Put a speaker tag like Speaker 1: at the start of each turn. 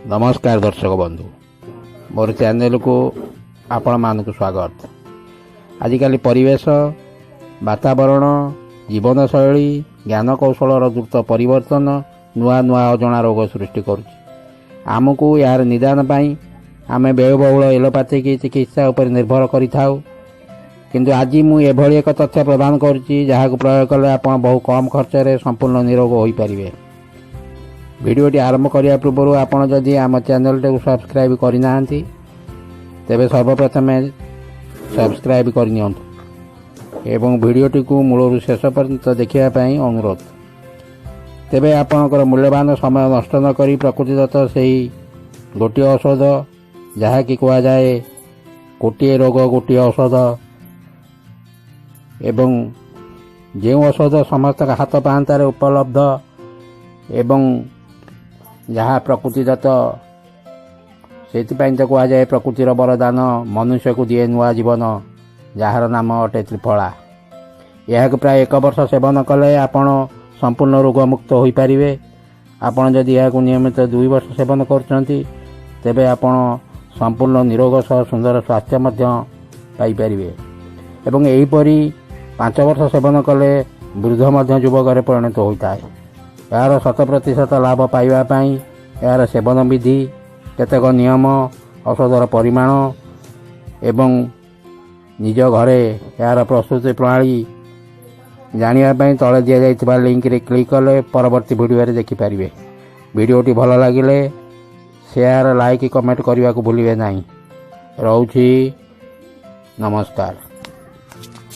Speaker 1: नमस्कार दर्शक बंधु मोर चैनल को आपण मानक स्वागत। आजिकल परिवेश वातावरण जीवनशैली ज्ञान कौशल द्रुत परिवर्तन नुआ नुआ अजणा रोग सृष्टि करुमको यार निदान पाई आम व्ययबहुल एलोपैथिक चिकित्सा उपर निर्भर करिथाउ। किंतु आज मुझे एक तथ्य प्रदान करुच्ची जहाँ प्रयोग कले आप बहु कम खर्च में संपूर्ण निरोग हो पारे। भिडियोटी आरंभ करने पूर्व आपड़ जदि आम चैनल को सब्सक्राइब करना तेरे सर्वप्रथम सब्सक्राइब करनी एवं भिडियोटी को मूलरू शेष पर्यंत देखापी अनुरोध। तेबे आपणकर मूल्यवान समय नष्ट न करी प्रकृतिदत्त से गोटे औषध जहाँकि कहुए गोटे रोग गोटे औषध एवं जो औषध समस्त हाथ पाहांतारे उपलब्ध एवं जहाँ प्रकृतिदत्त से तो कहुए प्रकृतिर वरदान मनुष्य को दिए नुआ जीवन जार नाम अटे त्रिफला। यह प्राय 1 वर्ष सेवन कले आपण संपूर्ण रोग मुक्त हो पारे। आपण जदि यह नियमित 2 वर्ष सेवन करछंती तेबे आपण संपूर्ण निरोग सह सुंदर स्वास्थ्य पाइपर। एवं एहीपरी 5 वर्ष सेवन कले वृद्ध युवक परिणत होता है। यार 100% लाभ पाइबापी यार सेवन विधि केतेक नियम औषधर परिमाण एवं निज घरे यार प्रस्तुति प्रणाली जानापी तले दि जाइथिबा लिंक रे क्लिक कले परवर्ती वीडियो रे देखिपारे। वीडियोटी भल लगिले शेयर लाइक कमेंट करने को भूलिए नहीं। रहुछि नमस्कार।